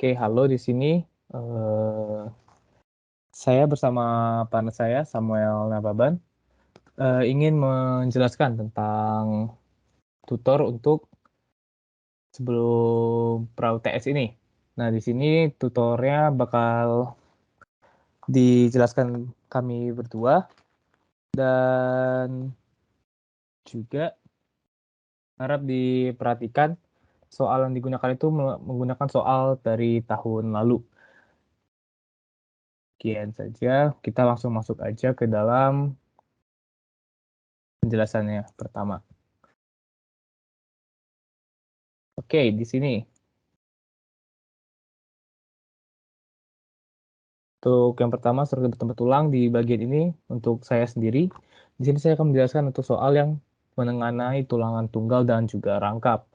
Oke, halo di sini. Eh, saya bersama partner saya, Samuel Nababan, ingin menjelaskan tentang tutor untuk sebelum Pra UTS ini. Nah, di sini tutornya bakal dijelaskan kami berdua dan juga harap diperhatikan soal yang digunakan itu menggunakan soal dari tahun lalu. Sekian saja, kita langsung masuk aja ke dalam penjelasannya pertama. Oke, di sini untuk yang pertama struktur bertambah tulang di bagian ini untuk saya sendiri. Di sini saya akan menjelaskan untuk soal yang mengenai tulangan tunggal dan juga rangkap.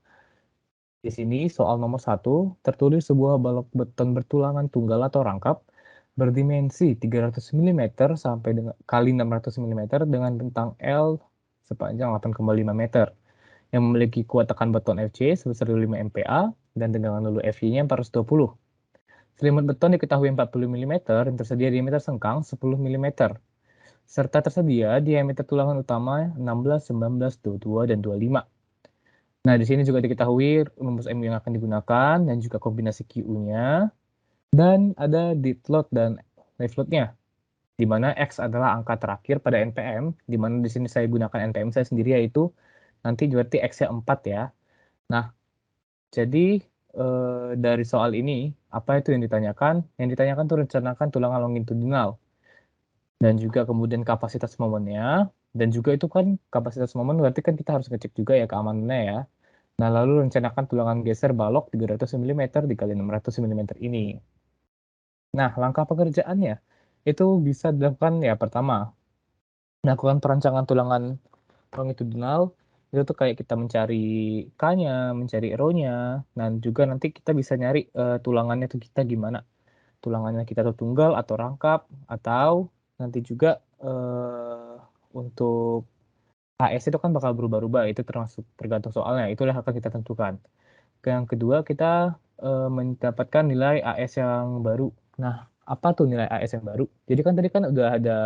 Di sini soal nomor 1 tertulis sebuah balok beton bertulangan tunggal atau rangkap berdimensi 300 mm sampai dengan kali 600 mm dengan bentang L sepanjang 8,5 meter yang memiliki kuat tekan beton FC sebesar 5 MPa dan tegangan lulu FY-nya 420. Selimut beton diketahui 40 mm dan tersedia diameter sengkang 10 mm, serta tersedia diameter tulangan utama 16, 19, 22, dan 25. Nah, di sini juga diketahui rumus MU yang akan digunakan dan juga kombinasi QU-nya, dan ada dead load dan live load-nya, di mana X adalah angka terakhir pada NPM, di mana di sini saya gunakan NPM saya sendiri yaitu nanti berarti X-nya 4 ya. Nah, jadi dari soal ini, apa itu yang ditanyakan? Yang ditanyakan itu rencanakan tulangan longitudinal dan juga kemudian kapasitas momennya, dan juga itu kan kapasitas momen berarti kan kita harus ngecek juga ya keamanannya ya. Nah, lalu rencanakan tulangan geser balok 300 mm dikali 600 mm ini. Nah, langkah pekerjaannya itu bisa dilakukan ya pertama, melakukan perancangan tulangan longitudinal itu tuh kayak kita mencari K-nya, mencari R-nya, dan juga nanti kita bisa nyari tulangannya tuh kita gimana. Tulangannya kita tuh tunggal atau rangkap, atau nanti juga untuk AS itu kan bakal berubah-ubah, itu termasuk tergantung soalnya, itulah yang akan kita tentukan. Yang kedua, kita mendapatkan nilai AS yang baru. Nah, apa tuh nilai AS yang baru? Jadi kan tadi kan udah ada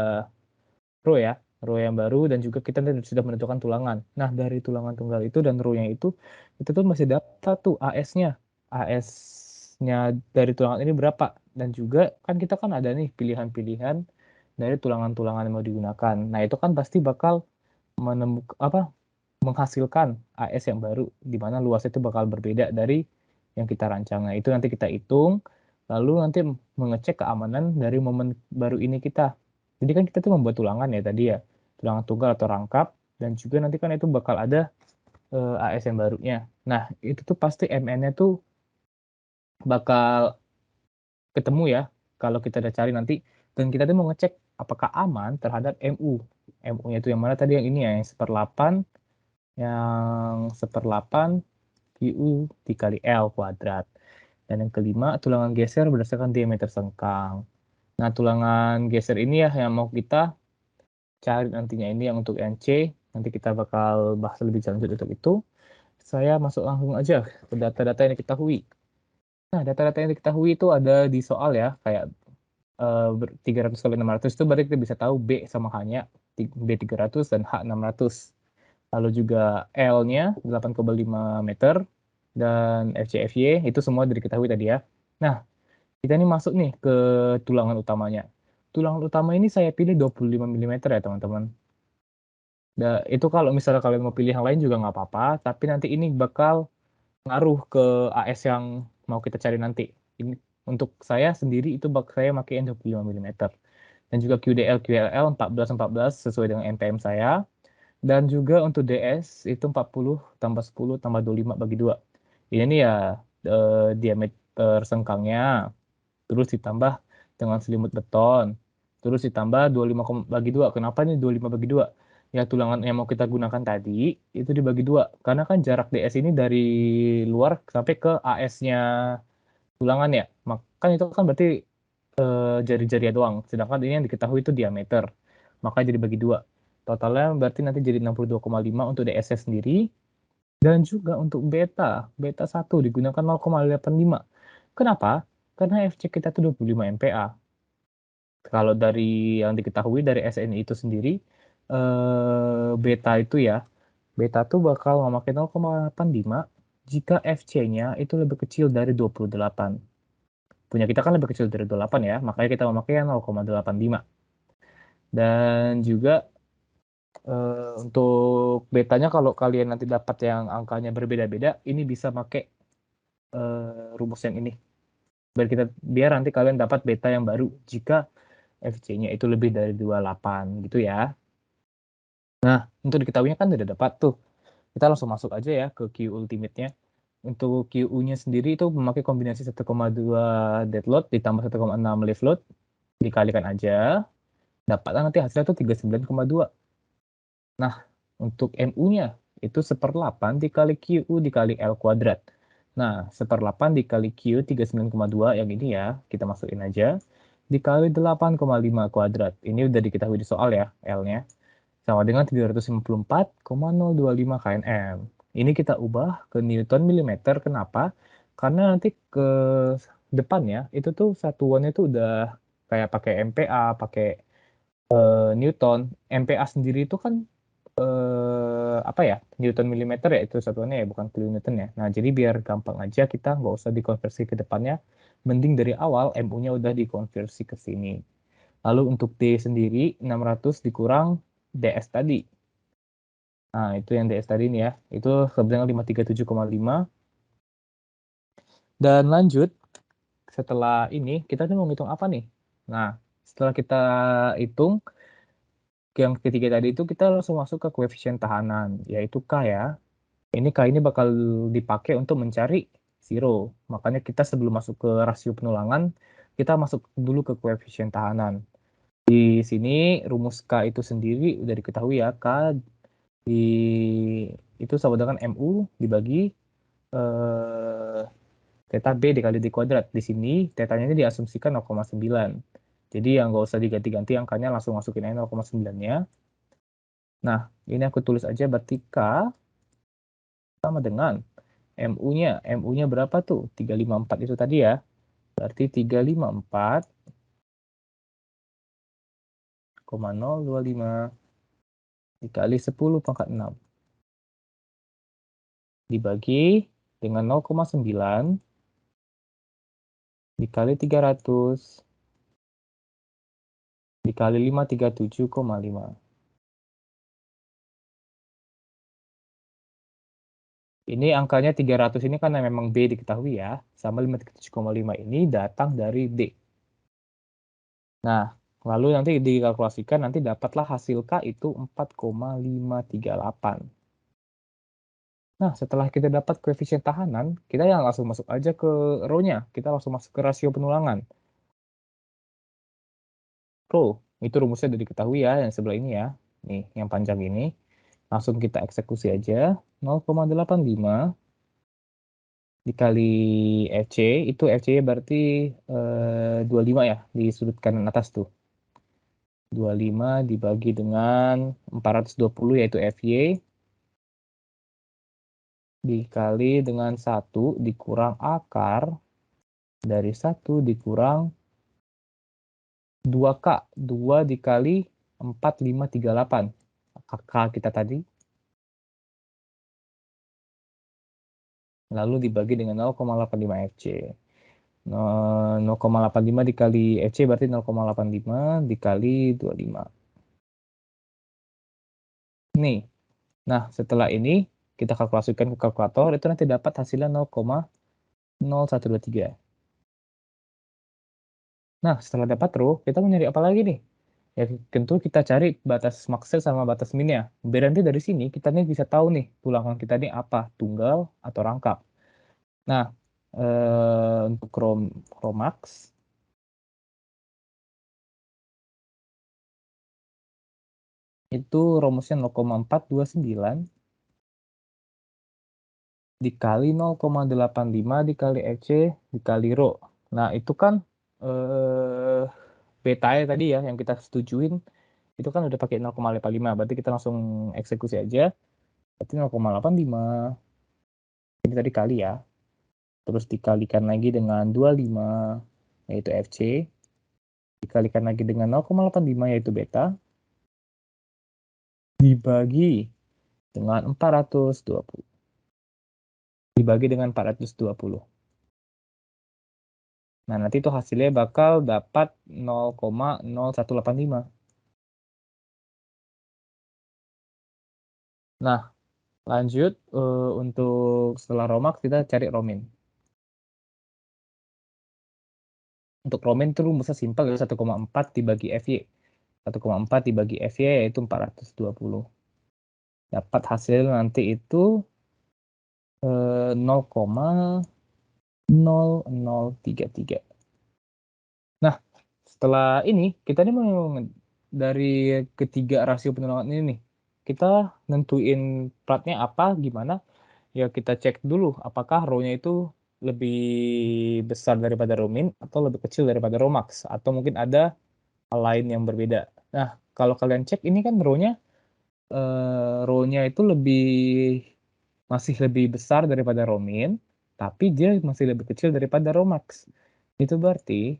row ya, row yang baru dan juga kita sudah menentukan tulangan. Nah, dari tulangan tunggal itu dan row-nya itu tuh masih dapat tuh AS-nya. AS-nya dari tulangan ini berapa? Dan juga kan kita kan ada nih pilihan-pilihan dari tulangan-tulangan yang mau digunakan. Nah, itu kan pasti bakal menemukan apa menghasilkan AS yang baru di mana luas itu bakal berbeda dari yang kita rancang. Nah, itu nanti kita hitung lalu nanti mengecek keamanan dari momen baru ini kita. Jadi kan kita tuh membuat tulangan ya tadi ya, tulangan tunggal atau rangkap dan juga nanti kan itu bakal ada AS yang barunya. Nah, itu tuh pasti MN-nya tuh bakal ketemu ya kalau kita udah cari nanti dan kita tuh mau ngecek apakah aman terhadap MU. MU-nya itu yang mana tadi yang ini ya, yang seperlapan QU dikali L kuadrat. Dan yang kelima, tulangan geser berdasarkan diameter sengkang. Nah, tulangan geser ini ya yang mau kita cari nantinya ini yang untuk NC. Nanti kita bakal bahas lebih lanjut untuk itu. Saya masuk langsung aja ke data-data yang diketahui. Nah, data-data yang diketahui itu ada di soal ya, kayak 300 kali 600 itu berarti kita bisa tahu B sama H-nya, B 300 dan H 600. Lalu juga L-nya 8,5 meter dan FCFY itu semua diketahui tadi ya. Nah, kita ini masuk nih ke tulangan utamanya. Tulangan utama ini saya pilih 25 mm ya teman-teman. Itu kalau misalnya kalian mau pilih yang lain juga nggak apa-apa, tapi nanti ini bakal ngaruh ke AS yang mau kita cari nanti. Ini untuk saya sendiri itu saya pakai 25 mm. Dan juga QDL, QLL 14-14 sesuai dengan NPM saya. Dan juga untuk DS itu 40 tambah 10 tambah 25 bagi 2. Ini nih ya diameter sengkangnya. Terus ditambah dengan selimut beton. Terus ditambah 25 bagi 2. Kenapa nih 25 bagi 2? Ya tulangan yang mau kita gunakan tadi itu dibagi 2. Karena kan jarak DS ini dari luar sampai ke AS-nya tulangan ya. Maka itu kan berarti jari-jari doang. Sedangkan ini yang diketahui itu diameter. Maka jadi bagi 2. Totalnya berarti nanti jadi 62,5 untuk DS sendiri. Dan juga untuk beta 1 digunakan 0,85. Kenapa? Karena FC kita itu 25 MPa. Kalau dari yang diketahui dari SNI itu sendiri, beta itu ya, beta tuh bakal memakai 0,85 jika FC-nya itu lebih kecil dari 28. Punya kita kan lebih kecil dari 28 ya, makanya kita memakai 0,85. Dan juga untuk betanya kalau kalian nanti dapat yang angkanya berbeda-beda, ini bisa pakai rumus yang ini. Biar nanti kalian dapat beta yang baru jika FC-nya itu lebih dari 28 gitu ya. Nah, untuk diketahuinya kan udah dapat tuh. Kita langsung masuk aja ya ke Q ultimate-nya. Untuk QU-nya sendiri itu memakai kombinasi 1,2 dead load ditambah 1,6 live load. Dikalikan aja. Dapatlah nanti hasilnya tuh 39,2. Nah, untuk MU-nya itu 1/8 dikali QU dikali L kuadrat. Nah, 1/8 dikali Q 39,2 yang ini ya, kita masukin aja. Dikali 8,5 kuadrat. Ini udah diketahui di soal ya, L-nya. Sama dengan 354,025 kNm. Ini kita ubah ke Newton milimeter. Kenapa? Karena nanti ke depannya itu tuh satuannya tuh udah kayak pakai MPa, pakai Newton. MPa sendiri itu kan apa ya, Newton milimeter ya itu satuannya ya, bukan kilonewton ya. Nah, jadi biar gampang aja kita nggak usah dikonversi ke depannya, mending dari awal MU-nya udah dikonversi ke sini. Lalu untuk D sendiri 600 dikurang DS tadi. Nah, itu yang DS tadi nih ya. Itu sebenarnya 537,5. Dan lanjut, setelah ini kita nih mau ngitung apa nih? Nah, setelah kita hitung yang ketiga tadi itu kita langsung masuk ke koefisien tahanan, yaitu K ya. Ini K ini bakal dipakai untuk mencari zero. Makanya kita sebelum masuk ke rasio penulangan, kita masuk dulu ke koefisien tahanan. Di sini rumus K itu sendiri udah diketahui ya. K di itu sama dengan MU dibagi eh, theta B dikali D kuadrat. Di sini tetanya ini diasumsikan 0,9. Jadi yang nggak usah diganti-ganti angkanya, langsung masukin aja 0,9-nya. Nah, ini aku tulis aja berarti K sama dengan MU-nya. MU-nya berapa tuh? 354 itu tadi ya. Berarti 354,025 dikali 10 pangkat 6. Dibagi dengan 0,9 dikali 300 dikali 537,5. Ini angkanya 300 ini karena memang B diketahui ya. Sama 537,5 ini datang dari D. Nah, lalu nanti dikalkulasikan nanti dapatlah hasil K itu 4,538. Nah, setelah kita dapat koefisien tahanan, kita yang langsung masuk aja ke row-nya. Kita langsung masuk ke rasio penulangan. Row, itu rumusnya udah diketahui ya, yang sebelah ini ya. Nih, yang panjang ini. Langsung kita eksekusi aja. 0,85 dikali FC, itu FC berarti 25 ya, di sudut kanan atas tuh. 25 dibagi dengan 420 yaitu FY, dikali dengan 1 dikurang akar dari 1 dikurang 2K. 2 dikali 4538. K kita tadi. Lalu dibagi dengan 0,85 FC. 0,85 dikali FC berarti 0,85 dikali 25. Nih. Nah, setelah ini kita kalkulasikan ke kalkulator, itu nanti dapat hasilnya 0,0123. Nah, setelah dapat row, kita mau nyari apa lagi nih? Ya, tentu kita cari batas maksel sama batas minnya. Biar nanti dari sini kita nih bisa tahu nih tulangan kita nih apa, tunggal atau rangkap. Nah, untuk Romax itu rumusnya 0,429 dikali 0,85 dikali FC dikali rho. Nah, itu kan eh, beta tadi ya yang kita setujuin itu kan udah pakai 0,85. Berarti kita langsung eksekusi aja. Berarti 0,85. Ini tadi kali ya. terus dikalikan lagi dengan 25, yaitu FC, dikalikan lagi dengan 0,85, yaitu beta, dibagi dengan 420. Dibagi dengan 420. Nah, nanti itu hasilnya bakal dapat 0,0185. Nah, lanjut untuk setelah Romax kita cari Romin. Untuk Romin itu rumusnya simpel, ya 1,4 dibagi FY. 1,4 dibagi FY yaitu 420. Dapat hasil nanti itu 0,0033. Nah, setelah ini kita nih mau dari ketiga rasio penulangan ini nih, kita nentuin platnya apa, gimana? Ya kita cek dulu apakah rho-nya itu lebih besar daripada Romin atau lebih kecil daripada Romax, atau mungkin ada hal lain yang berbeda. Nah, kalau kalian cek ini kan rho-nya itu masih lebih besar daripada Romin, tapi dia masih lebih kecil daripada Romax. Itu berarti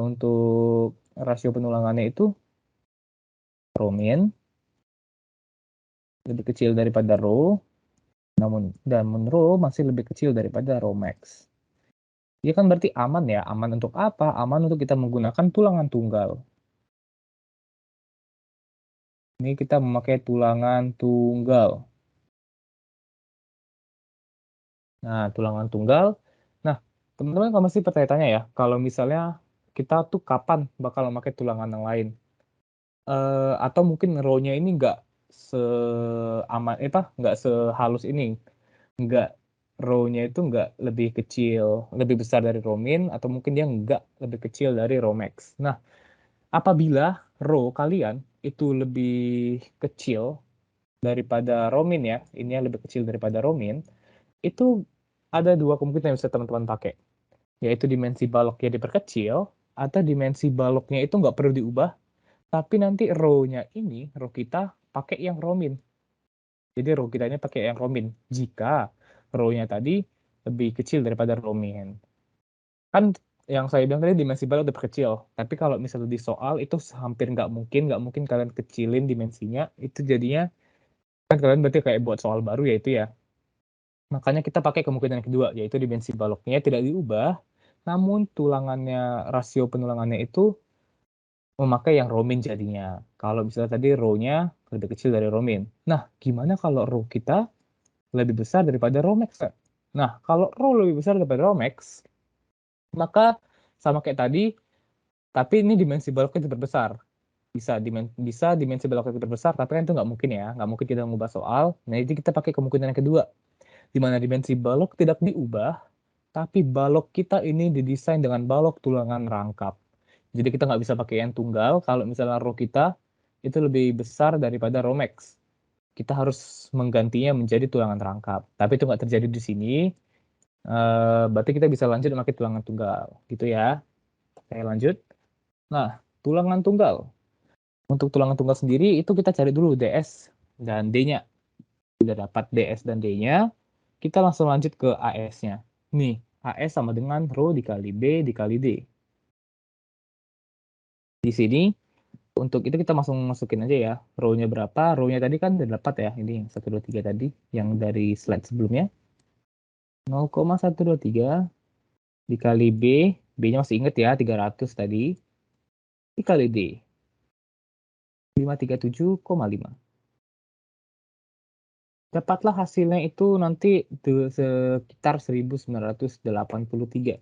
untuk rasio penulangannya itu Romin lebih kecil daripada Rho, namun Rho masih lebih kecil daripada Romax. Ya kan berarti aman ya. Aman untuk apa? Aman untuk kita menggunakan tulangan tunggal. Ini kita memakai tulangan tunggal. Nah, tulangan tunggal. Nah, teman-teman kalau masih bertanya-tanya ya, kalau misalnya kita tuh kapan bakal memakai tulangan yang lain? Atau mungkin row-nya ini seaman, nggak sehalus ini. Nggak, row-nya itu nggak lebih kecil, lebih besar dari Romin, atau mungkin dia nggak lebih kecil dari Romex. Nah, apabila row kalian itu lebih kecil daripada Romin ya, ini yang lebih kecil daripada Romin, itu ada dua kemungkinan yang bisa teman-teman pakai, yaitu dimensi baloknya diperkecil, atau dimensi baloknya itu nggak perlu diubah, tapi nanti row kita pakai yang Romin. Jadi row kita ini pakai yang Romin. Jika row-nya tadi lebih kecil daripada Romin. Kan yang saya bilang tadi dimensi balok udah kecil. Tapi kalau misalnya di soal itu hampir nggak mungkin kalian kecilin dimensinya. Itu jadinya kan kalian berarti kayak buat soal baru ya itu ya. Makanya kita pakai kemungkinan yang kedua, yaitu dimensi baloknya tidak diubah, namun rasio penulangannya itu memakai yang Romin jadinya. Kalau misalnya tadi row-nya lebih kecil dari Romin. Nah, gimana kalau row kita lebih besar daripada Romex, Kak? Nah, kalau row lebih besar daripada Romex, maka sama kayak tadi, tapi ini dimensi baloknya diperbesar. Bisa dimensi baloknya diperbesar, tapi kan itu nggak mungkin ya. Nggak mungkin kita mengubah soal. Nah, jadi kita pakai kemungkinan yang kedua, di mana dimensi balok tidak diubah, tapi balok kita ini didesain dengan balok tulangan rangkap. Jadi kita nggak bisa pakai yang tunggal kalau misalnya row kita itu lebih besar daripada Romex. Kita harus menggantinya menjadi tulangan rangkap. Tapi itu nggak terjadi di sini. Berarti kita bisa lanjut memakai tulangan tunggal. Gitu ya. Saya lanjut. Nah, tulangan tunggal. Untuk tulangan tunggal sendiri itu kita cari dulu DS dan D-nya. Sudah dapat DS dan D-nya, kita langsung lanjut ke AS-nya. Nih, AS sama dengan rho dikali B dikali D. Di sini, untuk itu kita masukin aja ya. Rho-nya berapa? Rho-nya tadi kan udah dapat ya. Ini yang 123 tadi, yang dari slide sebelumnya. 0,123 dikali B. B-nya masih inget ya, 300 tadi. Dikali D. 537,5. Dapatlah hasilnya itu nanti sekitar 1983,375.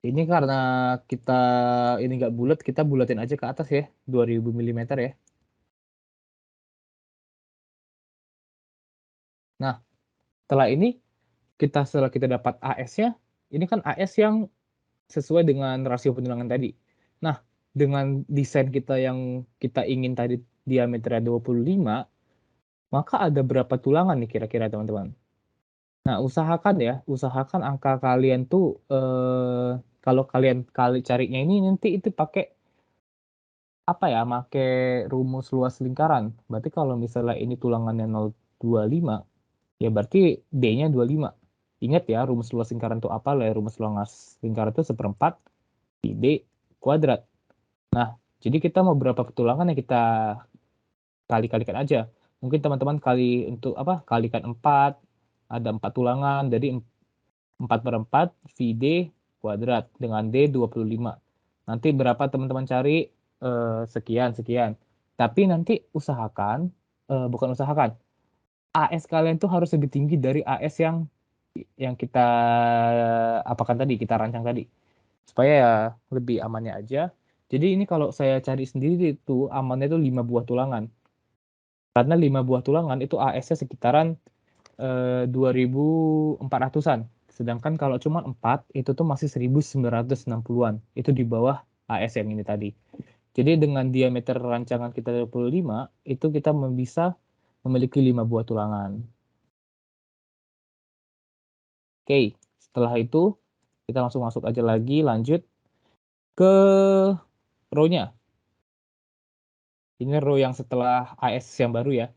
Ini karena kita ini nggak bulat, kita bulatin aja ke atas ya, 2000 mm ya. Nah, setelah kita dapat AS-nya, ini kan AS yang sesuai dengan rasio penulangan tadi. Nah, dengan desain kita yang kita ingin tadi diameternya 25, maka ada berapa tulangan nih kira-kira teman-teman? Nah, usahakan angka kalian tuh kalau kalian kali carinya ini nanti itu pakai apa ya? Pakai rumus luas lingkaran. Berarti kalau misalnya ini tulangannya 0,25, Ya berarti D-nya 25. Ingat ya, rumus luas lingkaran itu apa? Lah, rumus luas lingkaran itu seperempat pi D kuadrat. Nah, jadi kita mau berapa petulangan yang kita kali-kalikan aja. Mungkin teman-teman kali untuk apa? Kalikan 4, ada 4 tulangan, jadi 4 per 4 VD kuadrat dengan D 25. Nanti berapa teman-teman cari? Sekian, sekian. Tapi nanti usahakan, bukan usahakan, AS kalian tuh harus lebih tinggi dari AS yang kita apakan tadi, kita rancang tadi. Supaya ya lebih amannya aja. Jadi ini kalau saya cari sendiri itu amannya itu 5 buah tulangan. Karena 5 buah tulangan itu AS-nya sekitaran 2.400-an. Sedangkan kalau cuma 4 itu tuh masih 1.960-an. Itu di bawah AS yang ini tadi. Jadi dengan diameter rancangan kita 25, itu kita bisa memiliki 5 buah tulangan. Oke, setelah itu kita langsung masuk aja lagi, lanjut ke row-nya. Ini row yang setelah AS yang baru ya.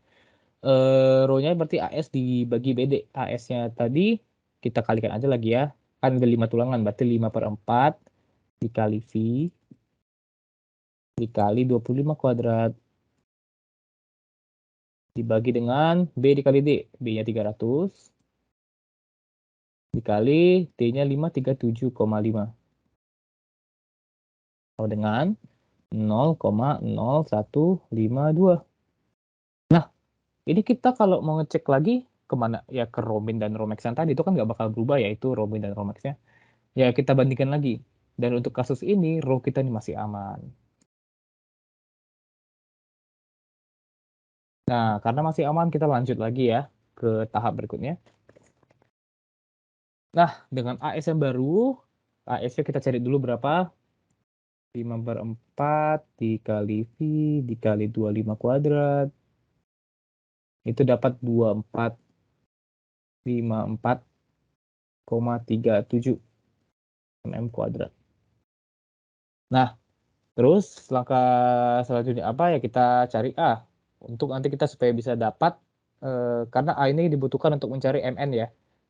Row-nya berarti AS dibagi BD. AS-nya tadi kita kalikan aja lagi ya. Kan ada 5 tulangan, berarti 5 per 4 dikali V dikali 25 kuadrat. Dibagi dengan B dikali D. B-nya 300 dikali D-nya 537,5. Sama dengan 0,0152. Nah, ini kita kalau mau ngecek lagi kemana ya, ke Romin dan Romex yang tadi itu kan nggak bakal berubah ya, itu Romin dan Romexnya. Ya kita bandingkan lagi. Dan untuk kasus ini row kita ini masih aman. Nah, karena masih aman kita lanjut lagi ya ke tahap berikutnya. Nah, dengan AS yang baru, AS-nya kita cari dulu berapa? 5 per 4 dikali V dikali 25 kuadrat. Itu dapat 2454,37 mm kuadrat. Nah, terus langkah selanjutnya apa ya, kita cari A. Untuk nanti kita supaya bisa dapat, karena A ini dibutuhkan untuk mencari MN ya.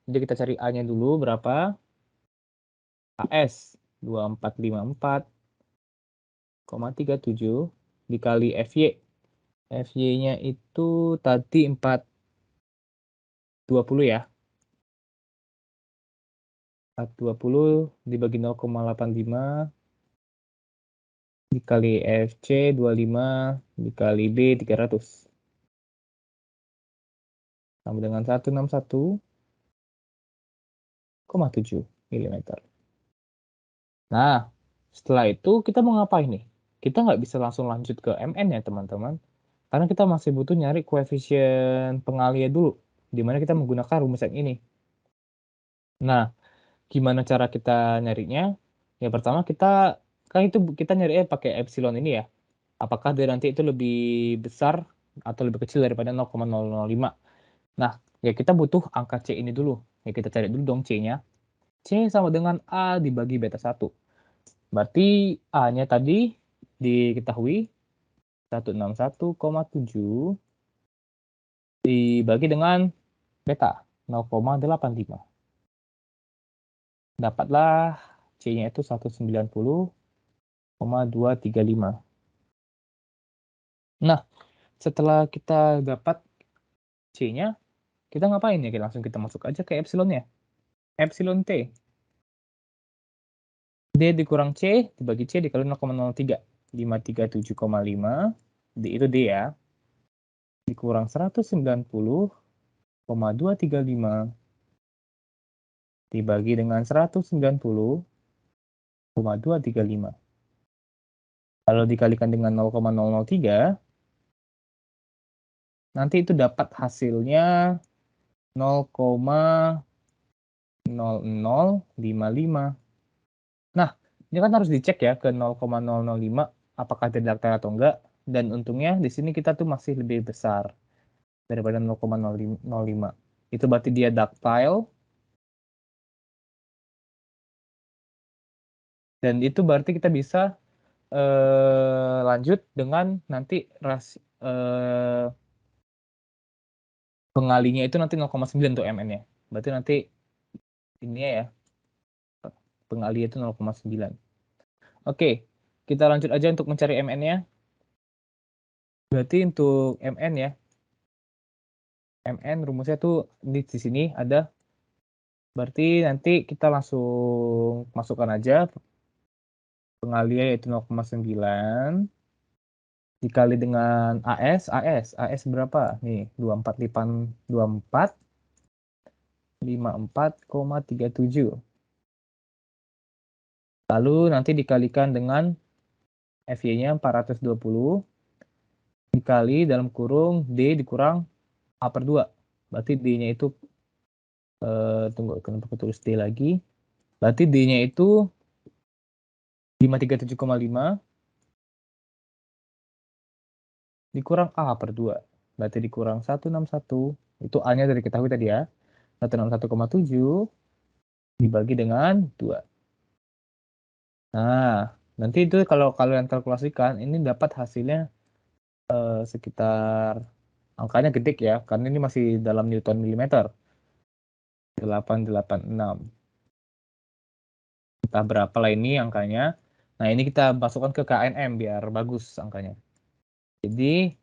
Jadi kita cari A-nya dulu berapa? AS 2454,37 dikali FY. FY-nya itu tadi 420 ya. 420 dibagi 0,85 dikali FC 25 dikali B 300 sama dengan 161,7 mm. Nah, setelah itu kita mau ngapain nih? Kita nggak bisa langsung lanjut ke MN ya teman-teman. Karena kita masih butuh nyari koefisien pengalian dulu. Di mana kita menggunakan rumus yang ini. Nah, gimana cara kita nyarinya? Ya pertama kita, kan itu kita nyarinya pakai epsilon ini ya. Apakah dia nanti itu lebih besar atau lebih kecil daripada 0,005. Nah, ya kita butuh angka C ini dulu. Ya kita cari dulu dong C-nya. C sama dengan A dibagi beta 1. Berarti A-nya tadi diketahui 161,7 dibagi dengan beta 0,85. Dapatlah C-nya itu 190,235. Nah, setelah kita dapat C-nya, kita ngapain ya? Langsung kita masuk aja ke epsilonnya. Epsilon T. D dikurang C dibagi C dikali 0,03. 537,5. D itu D ya. Dikurang 190,235 dibagi dengan 190,235. Kalau dikalikan dengan 0,003, nanti itu dapat hasilnya 0,0055. Nah, ini kan harus dicek ya ke 0,005 apakah dia datar atau enggak. Dan untungnya di sini kita tuh masih lebih besar daripada 0,005. Itu berarti dia ductile. Dan itu berarti kita bisa lanjut dengan nanti Pengalinya itu nanti 0,9 untuk MN-nya. Berarti nanti ini ya, pengalinya itu 0,9. Oke, kita lanjut aja untuk mencari MN-nya. Berarti untuk MN ya, MN rumusnya tuh di sini ada. Berarti nanti kita langsung masukkan aja pengalinya yaitu 0,9 dikali dengan AS berapa? Nih, 24 54,37. Lalu nanti dikalikan dengan FY-nya 420 dikali dalam kurung D dikurang A per 2. Berarti D-nya itu, tunggu, kenapa aku tulis D lagi. Berarti D-nya itu 537,5 dikurang A per 2. Berarti dikurang 161. Itu A-nya dari ketahui tadi ya. 161,7 dibagi dengan 2. Nah, nanti itu kalau kalian kalkulasikan, ini dapat hasilnya sekitar, angkanya gede ya, karena ini masih dalam Newton milimeter. 886. Entah berapa lah ini angkanya. Nah, ini kita masukkan ke KNM biar bagus angkanya. Jadi,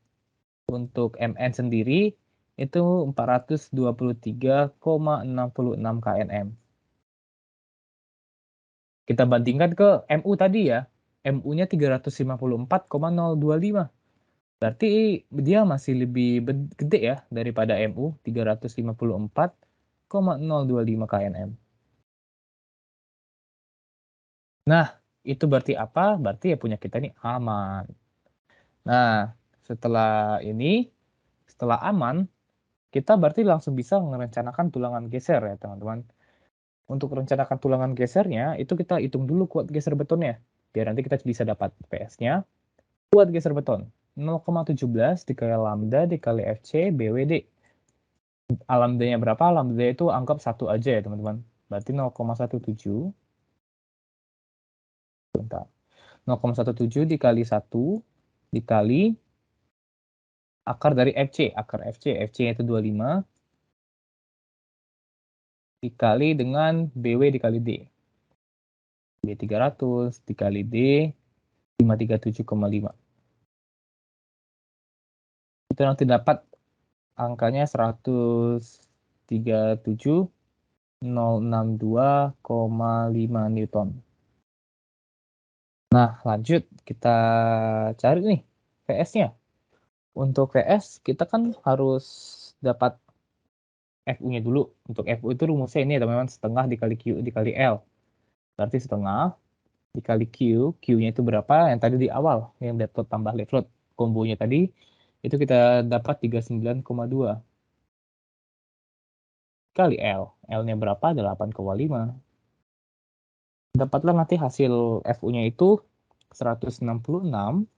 untuk MN sendiri itu 423,66 KNM. Kita bandingkan ke MU tadi ya. MU-nya 354,025. Berarti dia masih lebih gede ya daripada MU 354,025 KNM. Nah, itu berarti apa? Berarti ya punya kita ini aman. Nah, setelah ini, setelah aman, kita berarti langsung bisa merencanakan tulangan geser ya teman-teman. Untuk rencanakan tulangan gesernya, itu kita hitung dulu kuat geser betonnya. Biar nanti kita bisa dapat PS-nya. Kuat geser beton 0,17 dikali lambda dikali FC BWD. Lambda-nya berapa? Lambda itu anggap 1 aja ya teman-teman. Berarti 0,17. Bentar. 0,17 dikali 1 dikali akar dari FC. Akar FC-nya itu 25 dikali dengan BW dikali D. B 300 dikali D 537,5. Itu nanti dapat angkanya 137.062,5 Newton. Nah, lanjut kita cari nih VS-nya. Untuk VS kita kan harus dapat FU-nya dulu. Untuk FU itu rumusnya ini teman-teman, setengah dikali Q dikali L. Berarti setengah dikali Q, Q-nya itu berapa? Yang tadi di awal, yang dead load tambah live load. Kombonya tadi, itu kita dapat 39,2. Kali L. L-nya berapa? 8,5. Dapatlah nanti hasil FU-nya itu 166,6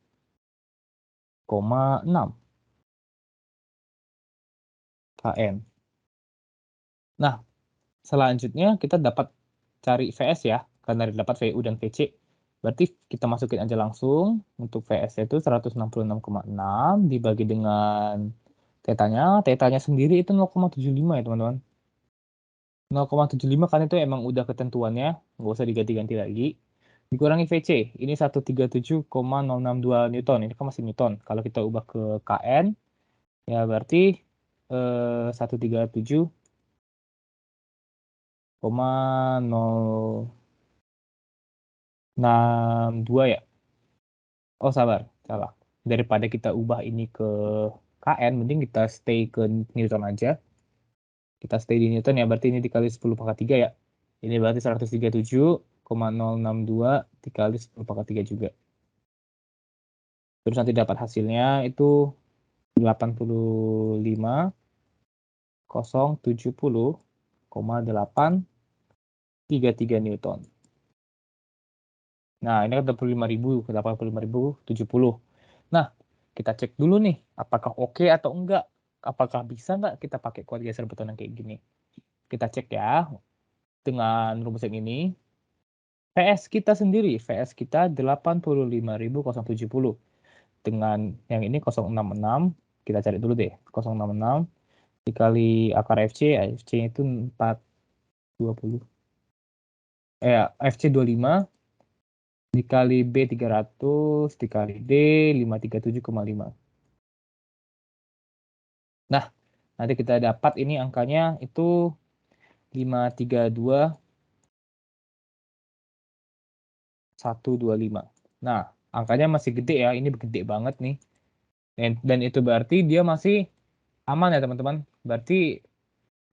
kN. Nah, selanjutnya kita dapat cari VS ya, karena dapat VU dan VC. Berarti kita masukin aja langsung. Untuk VS itu 166,6 dibagi dengan tetanya. Tetanya sendiri itu 0,75 ya teman-teman. 0,75 kan itu emang udah ketentuannya, nggak usah diganti-ganti lagi. Dikurangi VC, ini 137,062 Newton. Ini kan masih Newton. Kalau kita ubah ke KN, ya berarti 137,062 ya. Oh sabar, salah. Daripada kita ubah ini ke KN, mending kita stay ke Newton aja. Kita stay di Newton ya, berarti ini dikali 10 pangkat 3 ya. Ini berarti 137,062 dikali 10 pangkat 3 juga. Terus nanti dapat hasilnya itu 85,070,833 Newton. Nah, ini kan 85.000 Nah, kita cek dulu nih, apakah oke atau enggak. Apakah bisa enggak kita pakai kuat geser beton yang kayak gini. Kita cek ya, dengan rumus yang ini. VS kita sendiri, VS kita 85.070. Dengan yang ini 066, kita cari dulu deh, 066 dikali akar FC, FC-nya itu 420. FC 25 dikali B 300 dikali D 537,5. Nah, nanti kita dapat ini angkanya itu 532,125. Nah, angkanya masih gede ya, ini gede banget nih. Dan itu berarti dia masih aman ya teman-teman. Berarti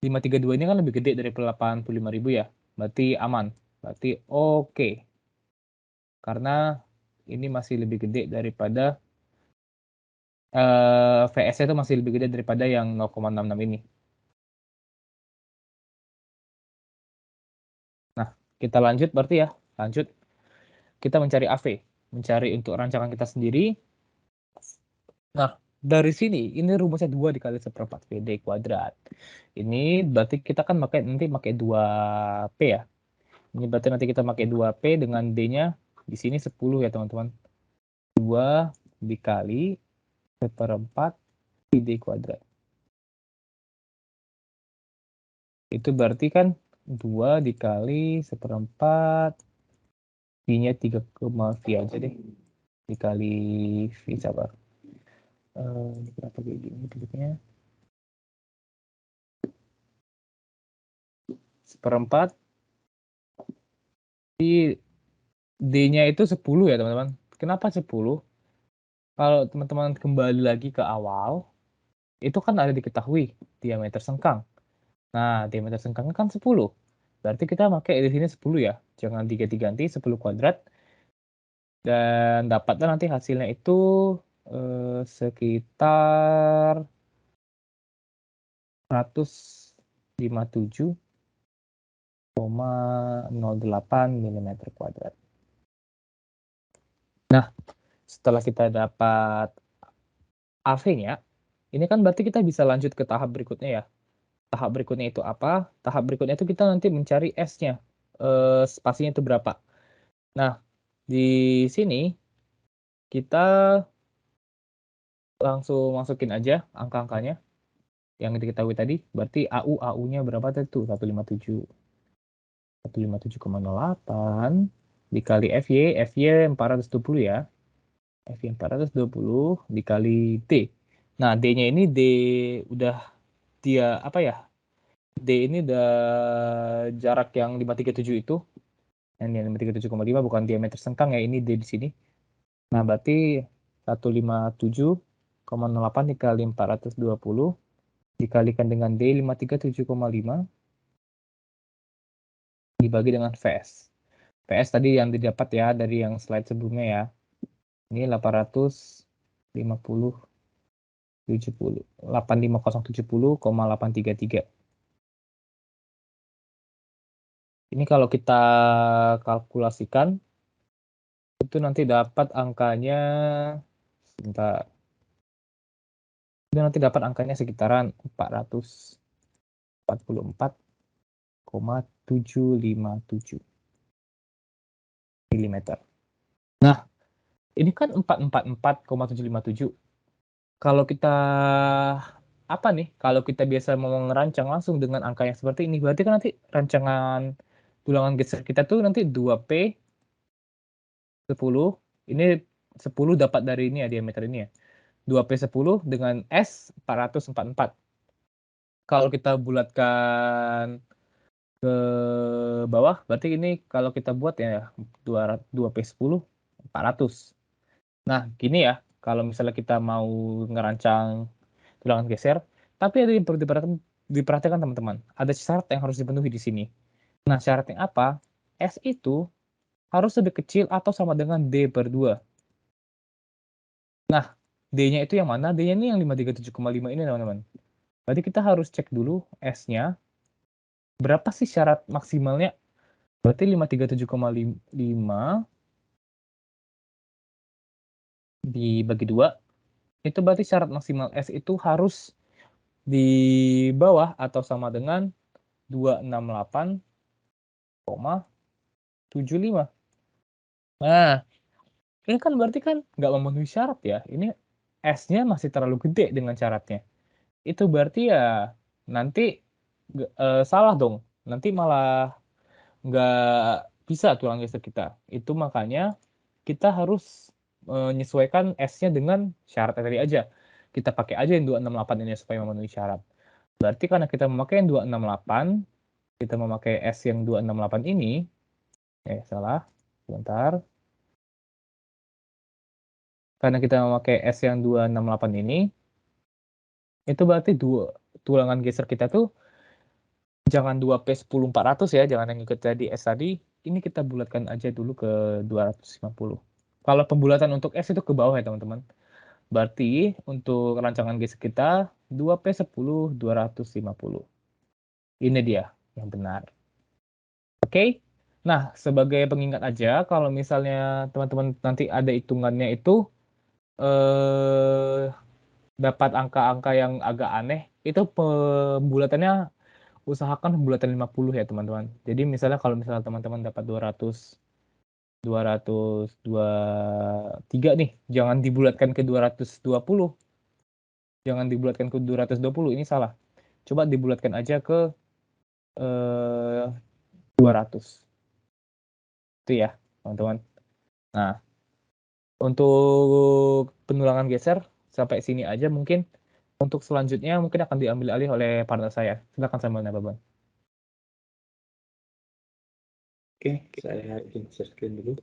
532 ini kan lebih gede dari 85.000 ya. Berarti aman. Berarti oke. Karena ini masih lebih gede daripada VS itu masih lebih gede daripada yang 0,66 ini. Nah, kita lanjut berarti ya. Lanjut. Kita mencari AV. Mencari untuk rancangan kita sendiri. Nah, dari sini, ini rumusnya 2 dikali 1/4 PD kuadrat. Ini berarti kita kan nanti pakai 2P ya. Ini berarti nanti kita pakai 2P dengan D-nya di sini 10 ya teman-teman. 2 dikali 1/4 PD kuadrat. Itu berarti kan 2 dikali 1/4 V-nya 3, V aja deh. Dikali V sabar. Ini kenapa kayak gini bentuknya? 1/4 D-nya itu 10 ya teman-teman. Kenapa 10? Kalau teman-teman kembali lagi ke awal, itu kan ada diketahui diameter sengkang. Nah, diameter sengkangnya kan 10. Berarti kita pakai di sini 10 ya. Jangan diganti-ganti 10 kuadrat. Dan dapatnya nanti hasilnya itu sekitar 157,08 mm kuadrat. Nah, setelah kita dapat AV-nya, ini kan berarti kita bisa lanjut ke tahap berikutnya ya. Tahap berikutnya itu apa? Tahap berikutnya itu kita nanti mencari S-nya. Spasinya itu berapa. Nah, di sini kita langsung masukin aja angka-angkanya yang diketahui tadi. Berarti AU-nya berapa tuh? 157,08 dikali FY 420 ya. FY 420 dikali D. Nah, D-nya ini D udah dia apa ya? D ini udah jarak yang 537 itu. Yang 537,5 bukan diameter sengkang ya, ini D di sini. Nah, berarti 157,08 dikali 420 dikalikan dengan D 537,5 dibagi dengan VS. VS tadi yang didapat ya dari yang slide sebelumnya ya. Ini 850 70 85070,833. Ini kalau kita kalkulasikan itu nanti dapat angkanya sebentar. Itu nanti dapat angkanya sekitaran 444,757 mm. Nah, ini kan 444,757. Kalau kita apa nih? Kalau kita biasa mau ngerancang langsung dengan angka yang seperti ini, berarti kan nanti rancangan tulangan geser kita tuh nanti 2P 10. Ini 10 dapat dari ini ya, diameter ini ya. 2P 10 dengan S 444. Kalau kita bulatkan ke bawah, berarti ini kalau kita buat ya 2P10 400. Nah, gini ya, kalau misalnya kita mau ngerancang tulangan geser, tapi ada yang perlu diperhatikan teman-teman. Ada syarat yang harus dipenuhi di sini. Nah, syaratnya apa? S itu harus lebih kecil atau sama dengan D/2. Nah, D-nya itu yang mana? D-nya ini yang 537,5 ini teman-teman. Berarti kita harus cek dulu S-nya. Berapa sih syarat maksimalnya? Berarti 537,5 dibagi 2. Itu berarti syarat maksimal S itu harus di bawah atau sama dengan 268,75. Nah, ini kan berarti kan nggak memenuhi syarat ya. Ini S-nya masih terlalu gede dengan syaratnya. Itu berarti ya nanti salah dong. Nanti malah nggak bisa tulang geser kita. Itu makanya kita harus menyesuaikan S-nya dengan syarat tadi aja. Kita pakai aja yang 268 ini supaya memenuhi syarat. Berarti karena kita memakai yang 268, kita memakai S yang 268 ini, salah, sebentar. Karena kita memakai S yang 268 ini, itu berarti tulangan geser kita tuh jangan 2P10400 ya, jangan yang ikut tadi S tadi. Ini kita bulatkan aja dulu ke 250. Kalau pembulatan untuk S itu ke bawah ya teman-teman. Berarti untuk rancangan geser kita 2P10 250. Ini dia yang benar. Oke. Nah, sebagai pengingat aja kalau misalnya teman-teman nanti ada hitungannya itu eh dapat angka-angka yang agak aneh, itu pembulatannya usahakan pembulatan 50 ya teman-teman. Jadi misalnya kalau misalnya teman-teman dapat 223 nih, jangan dibulatkan ke 220. Jangan dibulatkan ke 220, ini salah. Coba dibulatkan aja ke 200. Itu ya, teman-teman. Nah, untuk penulangan geser sampai sini aja mungkin. Untuk selanjutnya mungkin akan diambil alih oleh partner saya. Silakan Samuel Nababan. Oke, saya ingin share screen dulu.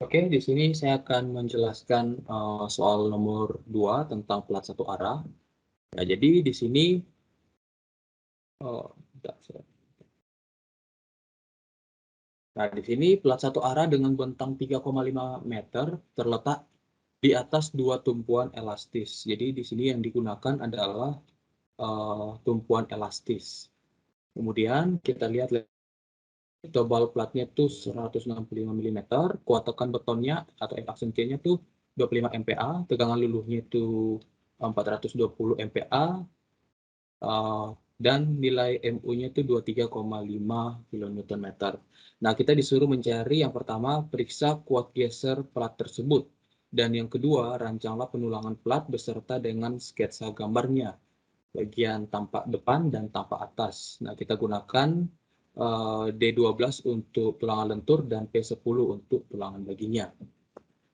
Oke, di sini saya akan menjelaskan soal nomor 2 tentang plat satu arah. Nah, jadi di sini Nah, di sini plat satu arah dengan bentang 3,5 meter terletak di atas dua tumpuan elastis. Jadi di sini yang digunakan adalah tumpuan elastis. Kemudian kita lihat tebal platnya itu 165 mm, kuat tekan betonnya atau action chain-nya itu 25 MPa, tegangan luluhnya itu 420 MPa, dan nilai MU-nya itu 23,5 kN. Nah, kita disuruh mencari yang pertama, periksa kuat geser plat tersebut. Dan yang kedua, rancanglah penulangan plat beserta dengan sketsa gambarnya, bagian tampak depan dan tampak atas. Nah, kita gunakan D12 untuk tulangan lentur dan P10 untuk tulangan baginya.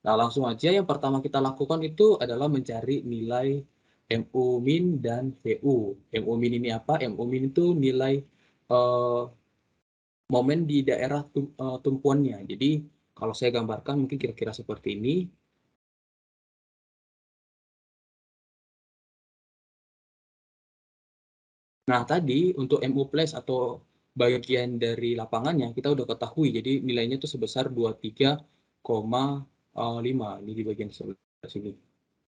Nah, langsung aja yang pertama kita lakukan itu adalah mencari nilai MU min dan VU. MU min ini apa? MU min itu nilai momen di daerah tumpuannya. Jadi, kalau saya gambarkan mungkin kira-kira seperti ini. Nah, tadi untuk MU plus atau bagian dari lapangannya kita udah ketahui. Jadi, nilainya itu sebesar 23,5. Ini di bagian sebelah sini.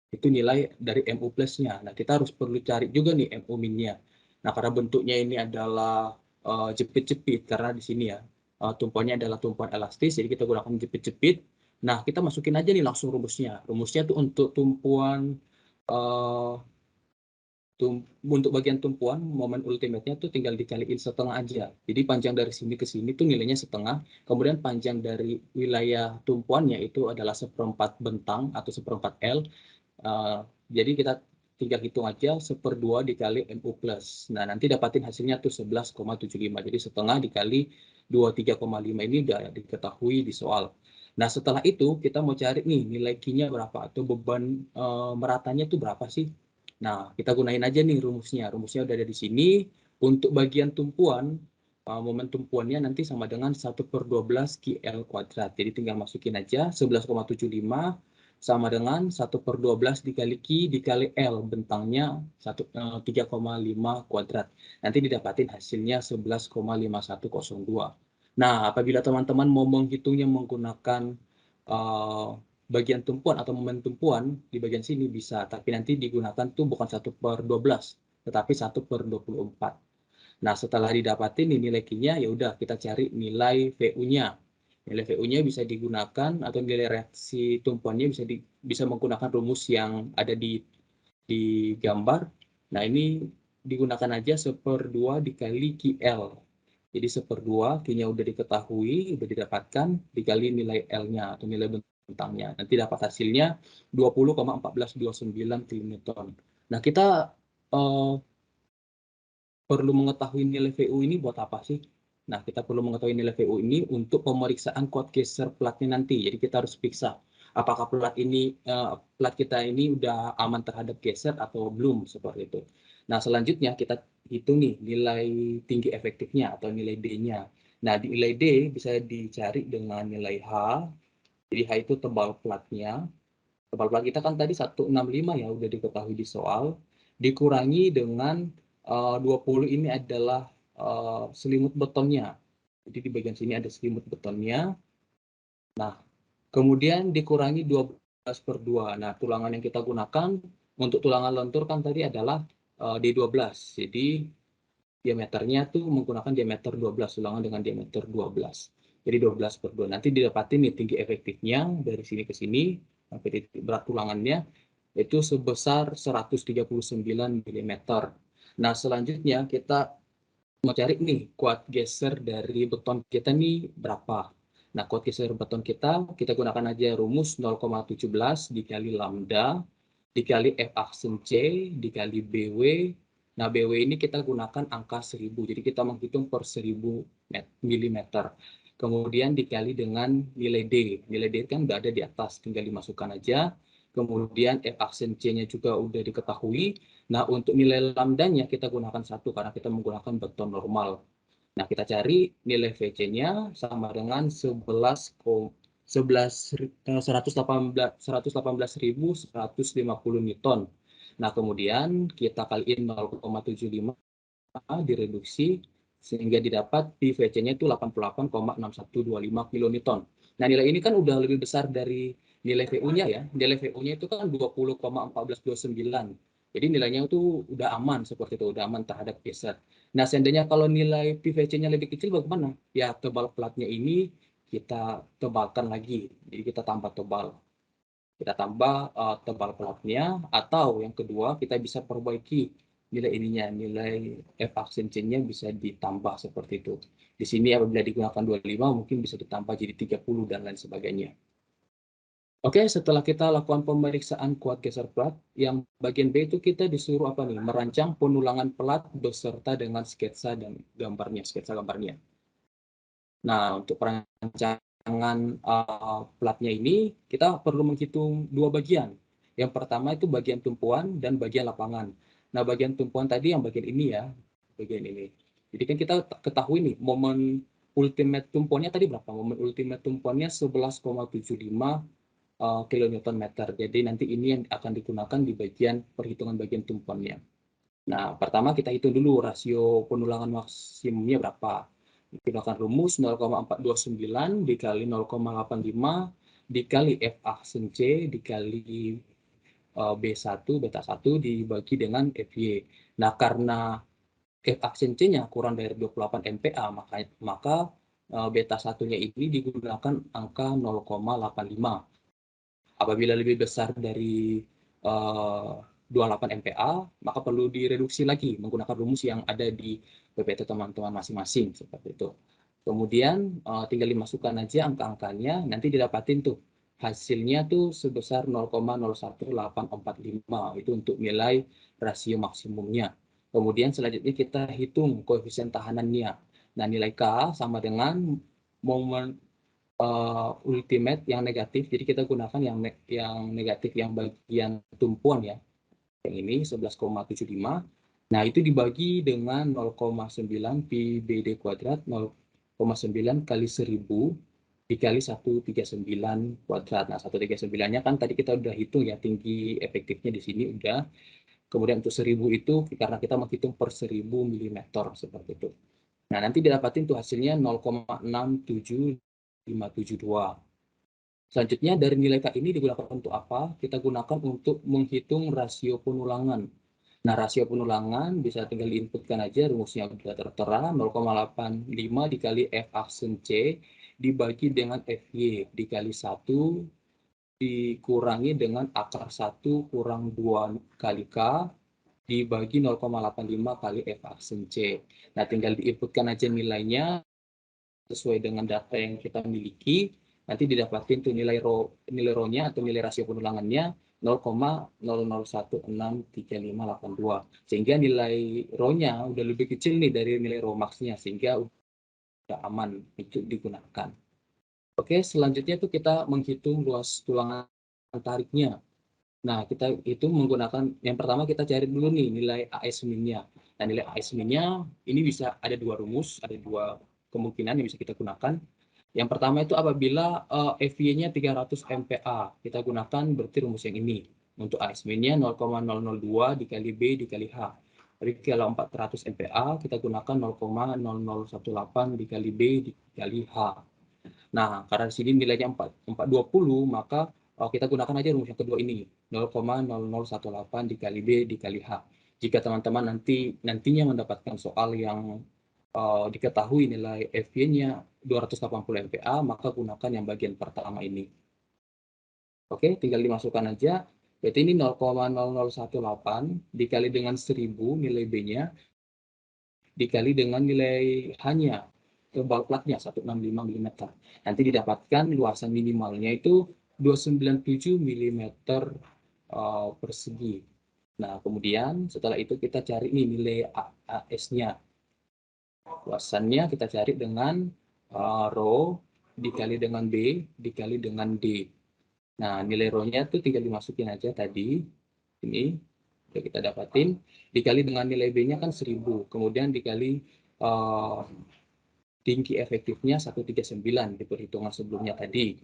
Itu nilai dari MU plus-nya. Nah, kita harus perlu cari juga nih MU min-nya. Nah, karena bentuknya ini adalah jepit-jepit, karena di sini ya, tumpuannya adalah tumpuan elastis, jadi kita gunakan jepit-jepit. Nah, kita masukin aja nih langsung rumusnya. Rumusnya tuh untuk tumpuan, uh, untuk bagian tumpuan, momen ultimate-nya tuh tinggal dikaliin setengah aja. Jadi panjang dari sini ke sini tuh nilainya setengah. Kemudian panjang dari wilayah tumpuannya itu adalah seperempat bentang atau seperempat L. Jadi kita tinggal hitung aja 1/2 dikali MU plus. Nah, nanti dapatin hasilnya tuh 11,75. Jadi setengah dikali 23,5 ini udah diketahui di soal. Nah, setelah itu kita mau cari nih nilai Q-nya berapa atau beban meratanya tuh berapa sih? Nah, kita gunain aja nih rumusnya. Rumusnya udah ada di sini. Untuk bagian tumpuan, momen tumpuannya nanti sama dengan 1/12 QL kuadrat. Jadi tinggal masukin aja 11,75 sama dengan 1/12 dikali Q dikali L, bentangnya 3,5 kuadrat. Nanti didapatin hasilnya 11,5102. Nah, apabila teman-teman mau menghitungnya menggunakan bagian tumpuan atau momen tumpuan di bagian sini bisa, tapi nanti digunakan tuh bukan 1/12, tetapi 1/24. Nah, setelah didapatin nilai Q-nya, ya udah kita cari nilai VU-nya. Nilai VU-nya bisa digunakan atau nilai reaksi tumpuannya bisa menggunakan rumus yang ada di gambar. Nah, ini digunakan aja 1/2 dikali QL. Jadi 1/2, Q-nya udah diketahui, udah didapatkan, dikali nilai L-nya atau nilai bentangnya. Nanti dapat hasilnya 20,1429 kN. Nah, kita perlu mengetahui nilai VU ini buat apa sih? Nah, kita perlu mengetahui nilai VU ini untuk pemeriksaan kuat geser platnya nanti. Jadi kita harus periksa apakah plat kita ini udah aman terhadap geser atau belum, seperti itu. Nah, selanjutnya kita hitung nih nilai tinggi efektifnya atau nilai D-nya. Nah, nilai D bisa dicari dengan nilai H. Jadi H itu tebal platnya. Tebal plat kita kan tadi 165 ya, udah diketahui di soal. Dikurangi dengan 20 ini adalah selimut betonnya. Jadi di bagian sini ada selimut betonnya. Nah, kemudian dikurangi 12/2. Nah, tulangan yang kita gunakan untuk tulangan lentur kan tadi adalah D12. Jadi diameternya tuh menggunakan diameter 12, tulangan dengan diameter 12. Jadi 12/2. Nanti didapatin nih tinggi efektifnya dari sini ke sini, sampai titik berat tulangannya, itu sebesar 139 mm. Nah, selanjutnya kita mau cari nih kuat geser dari beton kita nih berapa. Nah, kuat geser beton kita gunakan aja rumus 0,17 dikali lambda, dikali F aksen C, dikali BW. Nah, BW ini kita gunakan angka 1000, jadi kita menghitung per 1000 mm. Kemudian dikali dengan nilai D. Nilai D kan udah ada di atas, tinggal dimasukkan aja. Kemudian F aksen C-nya juga udah diketahui. Nah, untuk nilai lambdanya kita gunakan 1 karena kita menggunakan beton normal. Nah, kita cari nilai VC-nya sama dengan 118.150 Newton. Nah, kemudian kita kaliin 0,75 direduksi sehingga didapat VC-nya itu 88,6125 kN. Nah, nilai ini kan udah lebih besar dari nilai VU-nya ya. Nilai VU-nya itu kan 20,1429. Jadi nilainya itu udah aman seperti itu, udah aman terhadap geser. Nah, seandainya kalau nilai PVC-nya lebih kecil bagaimana? Ya, tebal platnya ini kita tebalkan lagi. Jadi kita tambah tebal. Kita tambah tebal platnya, atau yang kedua kita bisa perbaiki nilai ininya, nilai F aksen C-nya bisa ditambah seperti itu. Di sini apabila digunakan 25 mungkin bisa ditambah jadi 30 dan lain sebagainya. Oke, setelah kita lakukan pemeriksaan kuat geser plat, yang bagian B itu kita disuruh apa nih? Merancang penulangan plat beserta dengan sketsa dan gambarnya, sketsa gambarnya. Nah, untuk perancangan platnya ini, kita perlu menghitung dua bagian. Yang pertama itu bagian tumpuan dan bagian lapangan. Nah, bagian tumpuan tadi yang bagian ini ya, bagian ini. Jadi kan kita ketahui nih, momen ultimate tumpuannya tadi berapa? Momen ultimate tumpuannya 11,75 kilonewton meter. Jadi nanti ini yang akan digunakan di bagian perhitungan bagian tumpuannya. Nah, pertama kita hitung dulu rasio penulangan maksimumnya berapa. Gunakan rumus 0,429 dikali 0,85 dikali F aksen C dikali B1, beta 1 dibagi dengan FY. Nah, karena F aksen C-nya kurang dari 28 MPa, maka beta 1-nya ini digunakan angka 0,85. Apabila lebih besar dari 28 MPa, maka perlu direduksi lagi menggunakan rumus yang ada di PPT teman-teman masing-masing seperti itu. Kemudian tinggal dimasukkan aja angka-angkanya, nanti didapatin tuh hasilnya tuh sebesar 0,01845 itu untuk nilai rasio maksimumnya. Kemudian selanjutnya kita hitung koefisien tahanannya. Nah, nilai K sama dengan momen ultimate yang negatif, jadi kita gunakan yang negatif yang bagian tumpuan ya, yang ini 11,75. Nah, itu dibagi dengan 0,9 pi BD kuadrat, 0,9 kali 1000 dikali 139 kuadrat. Nah, 139-nya kan tadi kita udah hitung ya, tinggi efektifnya di sini udah. Kemudian untuk 1000 itu karena kita menghitung per 1000 mm seperti itu. Nah, nanti didapatin tuh hasilnya 0,67572. Selanjutnya dari nilai K ini digunakan untuk apa? Kita gunakan untuk menghitung rasio penulangan. Nah, rasio penulangan bisa tinggal diinputkan aja, rumusnya sudah tertera, 0,85 dikali F aksen C dibagi dengan FY dikali 1 dikurangi dengan akar 1 kurang 2 kali K dibagi 0,85 kali F aksen C. Nah, tinggal diinputkan aja nilainya sesuai dengan data yang kita miliki, nanti didapatin tuh nilai rho-nya atau nilai rasio penulangannya 0,00163582. Sehingga nilai rho-nya udah lebih kecil nih dari nilai rho max-nya, sehingga udah aman untuk digunakan. Oke, selanjutnya tuh kita menghitung luas tulangan tariknya. Nah, kita itu menggunakan, yang pertama kita cari dulu nih nilai AS min-nya. Nah, nilai AS min-nya ini bisa ada dua rumus, ada dua kemungkinan yang bisa kita gunakan. Yang pertama itu apabila FY-nya 300 MPa, kita gunakan berarti rumus yang ini. Untuk AS min-nya 0,002 dikali B dikali H. Jadi kalau 400 MPa, kita gunakan 0,0018 dikali B dikali H. Nah, karena di sini nilainya 420, maka kita gunakan aja rumus yang kedua ini, 0,0018 dikali B dikali H. Jika teman-teman nantinya mendapatkan soal yang diketahui nilai FY-nya 280 MPa, maka gunakan yang bagian pertama ini. Oke, tinggal dimasukkan aja. Berarti ini 0,0018 dikali dengan 1000 nilai B-nya, dikali dengan nilai H-nya, tebal platnya 165 mm. Nanti didapatkan luasan minimalnya itu 297 mm persegi. Nah, kemudian setelah itu kita cari nih nilai AS-nya. Luasannya kita cari dengan rho dikali dengan B dikali dengan D. Nah, nilai rho-nya tuh tinggal dimasukin aja tadi. Ini udah kita dapatin. Dikali dengan nilai B-nya kan 1000. Kemudian dikali tinggi efektifnya 139 di perhitungan sebelumnya tadi.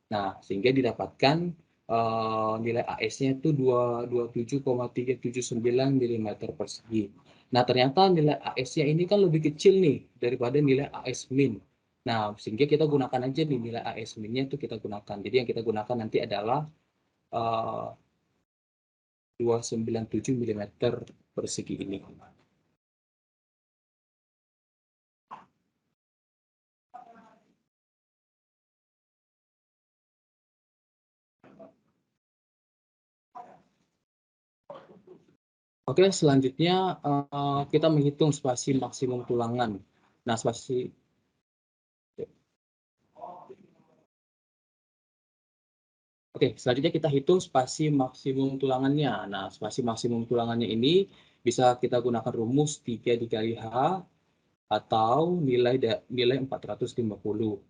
Nah, sehingga didapatkan nilai AS-nya itu 227,379 mm persegi. Nah, ternyata nilai AS-nya ini kan lebih kecil nih daripada nilai AS min. Nah, sehingga kita gunakan aja nih nilai AS min-nya itu kita gunakan. Jadi yang kita gunakan nanti adalah 297 mm persegi ini. Oke, selanjutnya kita menghitung spasi maksimum tulangan. Nah, selanjutnya kita hitung spasi maksimum tulangannya. Nah, spasi maksimum tulangannya ini bisa kita gunakan rumus 3 dikali H atau nilai 450.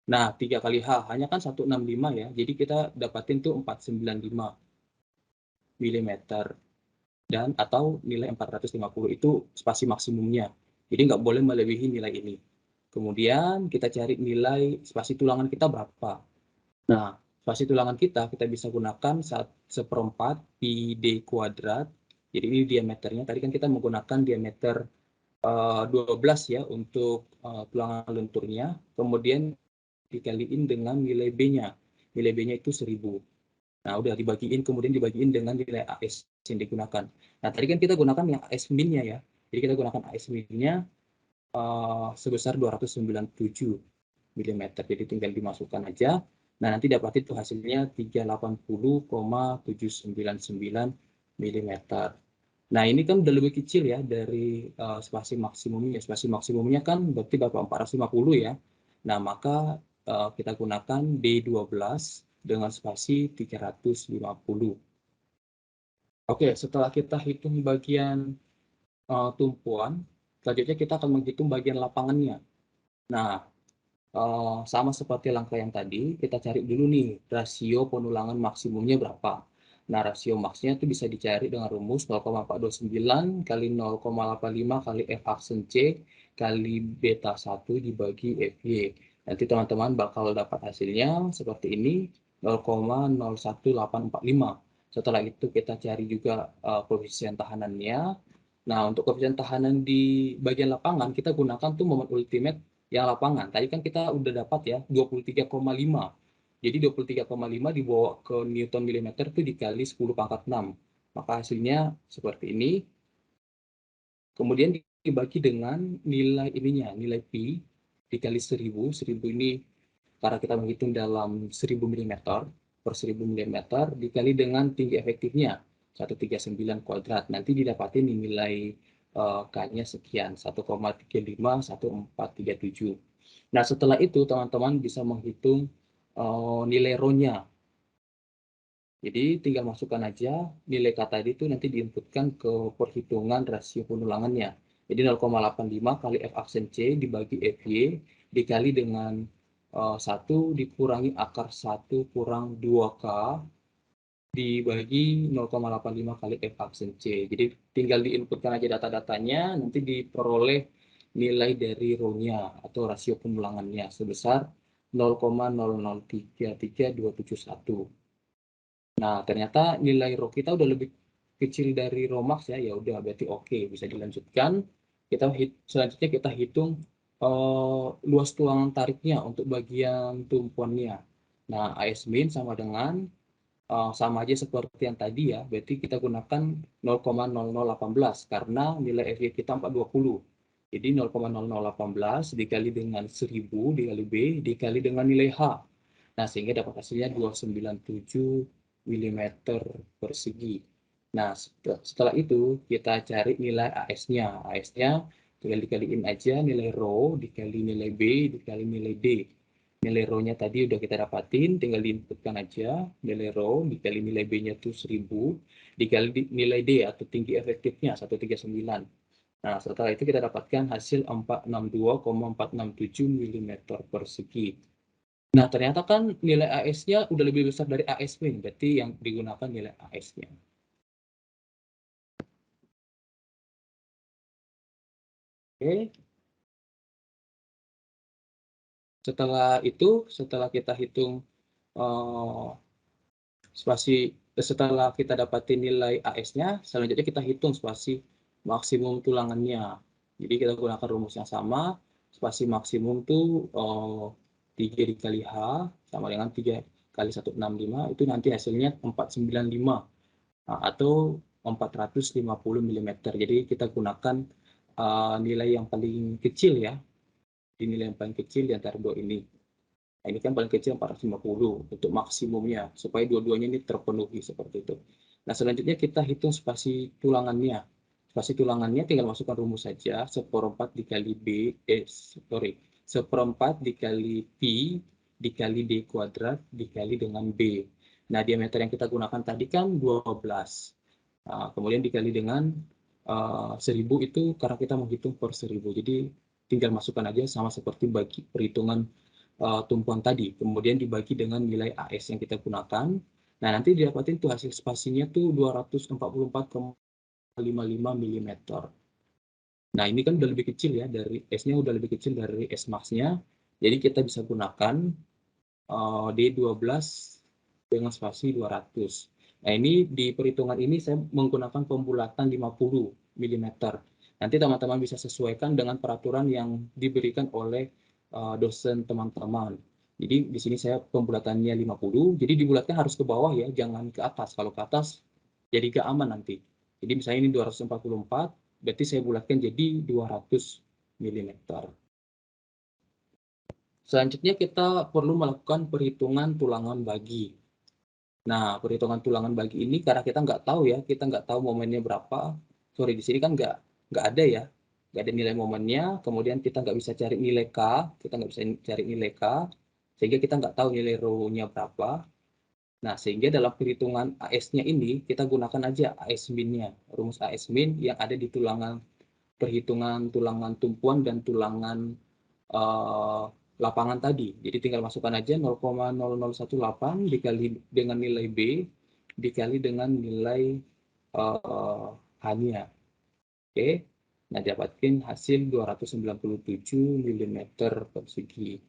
Nah, 3 kali H hanya kan 165 ya. Jadi kita dapatin tuh 495 mm. Dan atau nilai 450 itu spasi maksimumnya. Jadi nggak boleh melebihi nilai ini. Kemudian kita cari nilai spasi tulangan kita berapa. Nah, spasi tulangan kita bisa gunakan 1/4 pi D kuadrat. Jadi ini diameternya. Tadi kan kita menggunakan diameter 12 ya untuk tulangan lenturnya. Kemudian dikaliin dengan nilai B-nya. Nilai B-nya itu 1000. Nah, udah kemudian dibagiin dengan nilai AS yang digunakan. Nah, tadi kan kita gunakan yang AS min-nya ya. Jadi kita gunakan AS min-nya sebesar 297 mm. Jadi tinggal dimasukkan aja. Nah, nanti dapat itu hasilnya 380,799 mm. Nah, ini kan udah lebih kecil ya dari spasi maksimumnya. Spasi maksimumnya kan berarti berapa? 450 ya. Nah, maka kita gunakan D12 dengan spasi 350. Oke, setelah kita hitung bagian tumpuan, selanjutnya kita akan menghitung bagian lapangannya. Nah, sama seperti langkah yang tadi, kita cari dulu nih rasio penulangan maksimumnya berapa. Nah, rasio maksnya itu bisa dicari dengan rumus 0,429 kali 0,85 kali F aksen C kali beta 1 dibagi FY. Nanti teman-teman bakal dapat hasilnya seperti ini, 0,01845. Setelah itu kita cari juga koefisien tahanannya. Nah, untuk koefisien tahanan di bagian lapangan, kita gunakan tuh momen ultimate yang lapangan. Tadi kan kita udah dapat ya 23,5. Jadi 23,5 dibawa ke Newton milimeter itu dikali 10 pangkat 6. Maka hasilnya seperti ini. Kemudian dibagi dengan nilai ininya, nilai pi dikali 1000. 1000 ini karena kita menghitung dalam 1000 mm per 1000 mm dikali dengan tinggi efektifnya. 139 kuadrat. Nanti didapatin nilai K-nya sekian, 1,351437. Nah, setelah itu teman-teman bisa menghitung nilai rho-nya. Jadi tinggal masukkan aja nilai K tadi itu nanti diinputkan ke perhitungan rasio penulangannya. Jadi 0,85 kali F aksen C dibagi FY dikali dengan 1 dikurangi akar 1 kurang 2K dibagi 0,85 kali F aksen C. Jadi tinggal diinputkan aja data-datanya, nanti diperoleh nilai dari rho-nya atau rasio penulangannya sebesar 0,0033271. Nah, ternyata nilai rho kita udah lebih kecil dari rho max ya, ya udah berarti oke, bisa dilanjutkan. Selanjutnya kita hitung luas tulangan tariknya untuk bagian tumpuannya. Nah, AS min sama dengan sama aja seperti yang tadi ya, berarti kita gunakan 0,0018 karena nilai FY kita 420. Jadi 0,0018 dikali dengan 1000 dikali B dikali dengan nilai H. Nah, sehingga dapat hasilnya 297 mm persegi. Nah, setelah itu kita cari nilai AS-nya. AS-nya tinggal dikaliin aja nilai rho dikali nilai B dikali nilai D. Nilai rho-nya tadi udah kita dapatin, tinggal diinputkan aja nilai rho dikali nilai B-nya itu 1000 dikali nilai D atau tinggi efektifnya 139. Nah, setelah itu kita dapatkan hasil 462,467 mm persegi. Nah, ternyata kan nilai AS-nya udah lebih besar dari AS min, berarti yang digunakan nilai AS-nya. Oke. Setelah kita hitung setelah kita dapatin nilai AS-nya, selanjutnya kita hitung spasi maksimum tulangannya. Jadi kita gunakan rumus yang sama, spasi maksimum tuh 3 dikali H sama dengan 3 kali 165, itu nanti hasilnya 495 atau 450 mm. Jadi kita gunakan nilai yang paling kecil ya, di nilai yang paling kecil di antara dua ini. Nah, ini kan paling kecil 450 untuk maksimumnya, supaya dua-duanya ini terpenuhi seperti itu. Nah, selanjutnya kita hitung spasi tulangannya. Spasi tulangannya tinggal masukkan rumus saja, seperempat dikali seperempat dikali Pi dikali D kuadrat dikali dengan B. Nah, diameter yang kita gunakan tadi kan 12. Nah, kemudian dikali dengan 1000 itu karena kita menghitung per 1000. Jadi tinggal masukkan aja sama seperti bagi perhitungan tumpuan tadi, kemudian dibagi dengan nilai AS yang kita gunakan. Nah, nanti didapatin tuh hasil spasinya tuh 244,55 mm. Nah, ini kan udah lebih kecil ya, dari S-nya udah lebih kecil dari S max-nya. Jadi kita bisa gunakan D12 dengan spasi 200. Nah, ini di perhitungan ini saya menggunakan pembulatan 50 mm. Nanti teman-teman bisa sesuaikan dengan peraturan yang diberikan oleh dosen teman-teman. Jadi di sini saya pembulatannya 50, jadi dibulatkan harus ke bawah ya, jangan ke atas. Kalau ke atas jadi gak aman nanti. Jadi misalnya ini 244, berarti saya bulatkan jadi 200 mm. Selanjutnya kita perlu melakukan perhitungan tulangan bagi. Nah, perhitungan tulangan bagi ini karena kita nggak tahu ya, kita nggak tahu momennya berapa. Sorry, di sini kan nggak ada ya, nggak ada nilai momennya. Kemudian kita nggak bisa cari nilai K, kita nggak bisa cari nilai K, sehingga kita nggak tahu nilai rho-nya berapa. Nah, sehingga dalam perhitungan AS-nya ini, kita gunakan aja AS min-nya, rumus AS min yang ada di perhitungan tulangan tumpuan dan tulangan lapangan tadi. Jadi tinggal masukkan aja 0,0018 dikali dengan nilai B dikali dengan nilai H-nya. Oke. Nah, dapatkan hasil 297 mm persegi.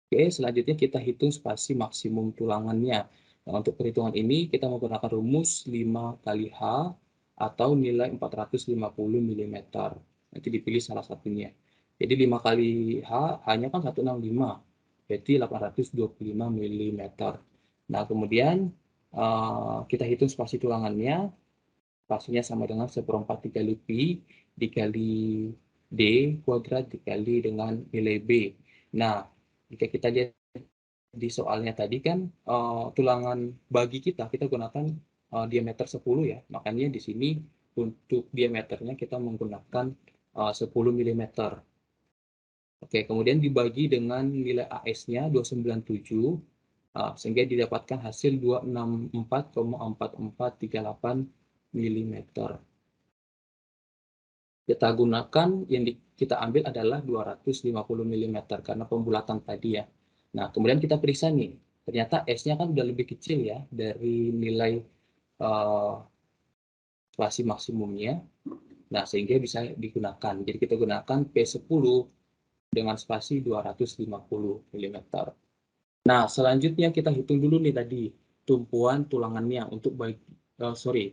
Oke, selanjutnya kita hitung spasi maksimum tulangannya. Nah, untuk perhitungan ini kita menggunakan rumus 5 kali H atau nilai 450 mm. Nanti dipilih salah satunya. Jadi 5 kali H, H-nya kan 165, berarti 825 mm. Nah, kemudian kita hitung spasi tulangannya. Spasinya sama dengan seperempat dikali Pi dikali D kuadrat dikali dengan nilai B. Nah, jika kita lihat di soalnya tadi kan tulangan bagi kita gunakan diameter 10 ya, makanya di sini untuk diameternya kita menggunakan 10 mm. Oke, kemudian dibagi dengan nilai AS-nya 297, sehingga didapatkan hasil 264,4438 mm. Kita gunakan yang kita ambil adalah 250 mm karena pembulatan tadi ya. Nah, kemudian kita periksa nih, ternyata S-nya kan udah lebih kecil ya dari nilai spasi maksimumnya. Nah, sehingga bisa digunakan. Jadi kita gunakan P10 dengan spasi 250 mm. Nah, selanjutnya kita hitung dulu nih tadi tumpuan tulangannya untuk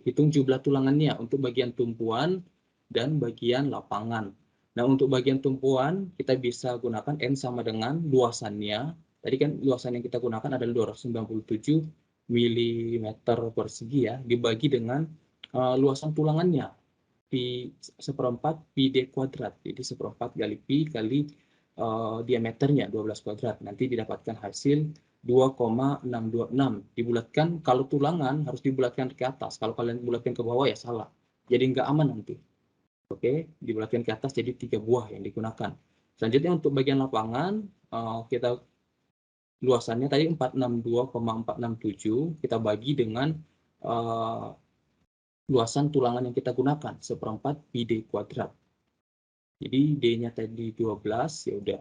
hitung jumlah tulangannya untuk bagian tumpuan dan bagian lapangan. Nah, untuk bagian tumpuan kita bisa gunakan N sama dengan luasannya. Tadi kan luasan yang kita gunakan adalah 297 mm persegi ya, dibagi dengan luasan tulangannya pi seperempat pi d kuadrat. Jadi seperempat kali pi kali diameternya 12 kuadrat. Nanti didapatkan hasil 2,626. Dibulatkan, kalau tulangan harus dibulatkan ke atas. Kalau kalian bulatkan ke bawah ya salah. Jadi nggak aman nanti. Oke, dibulatkan ke atas jadi 3 buah yang digunakan. Selanjutnya untuk bagian lapangan, kita luasannya tadi 462,467. Kita bagi dengan luasan tulangan yang kita gunakan, seperempat pi d kuadrat. Jadi D-nya tadi 12, ya udah.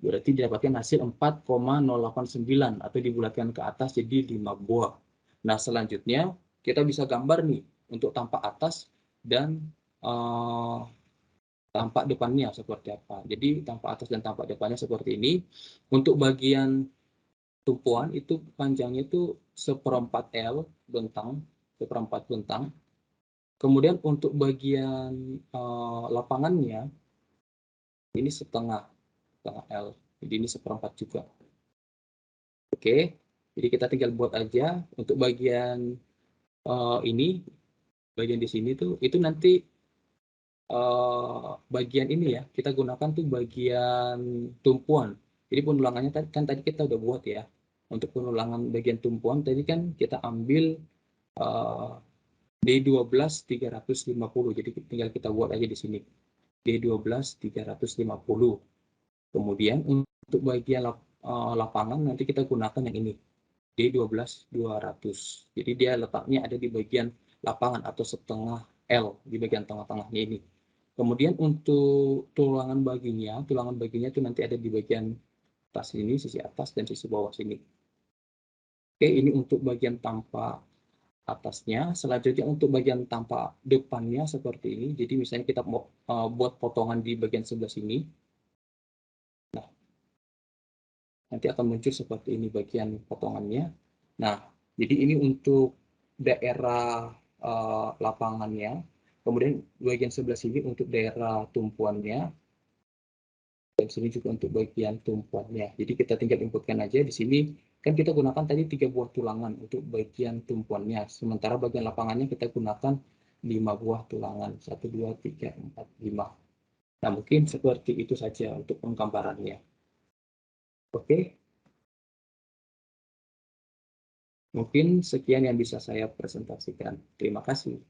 Berarti didapatkan hasil 4,089 atau dibulatkan ke atas jadi 5 buah. Nah, selanjutnya kita bisa gambar nih untuk tampak atas dan tampak depannya seperti apa. Jadi tampak atas dan tampak depannya seperti ini. Untuk bagian tumpuan itu panjangnya itu seperempat L bentang, seperempat bentang. Kemudian untuk bagian lapangannya ini setengah L, jadi ini seperempat juga. Oke, jadi kita tinggal buat aja untuk bagian ini, bagian di sini tuh itu nanti bagian ini ya kita gunakan tuh bagian tumpuan. Jadi penulangannya kan tadi kita udah buat ya. Untuk penulangan bagian tumpuan tadi kan kita ambil D12 350. Jadi tinggal kita buat aja di sini. D12 350. Kemudian untuk bagian lapangan nanti kita gunakan yang ini, D12 200. Jadi dia letaknya ada di bagian lapangan atau setengah L di bagian tengah-tengahnya ini. Kemudian untuk tulangan baginya itu nanti ada di bagian atas ini, sisi atas dan sisi bawah sini. Oke, ini untuk bagian tampak atasnya. Selanjutnya untuk bagian tampak depannya seperti ini. Jadi misalnya kita mau buat potongan di bagian sebelah sini. Nah, nanti akan muncul seperti ini bagian potongannya. Nah, jadi ini untuk daerah lapangannya. Kemudian bagian sebelah sini untuk daerah tumpuannya. Dan sini juga untuk bagian tumpuannya. Jadi kita tinggal inputkan aja di sini. Kan kita gunakan tadi 3 buah tulangan untuk bagian tumpuannya. Sementara bagian lapangannya kita gunakan 5 buah tulangan. 1, 2, 3, 4, 5. Nah, mungkin seperti itu saja untuk penggambarannya. Oke. Mungkin sekian yang bisa saya presentasikan. Terima kasih.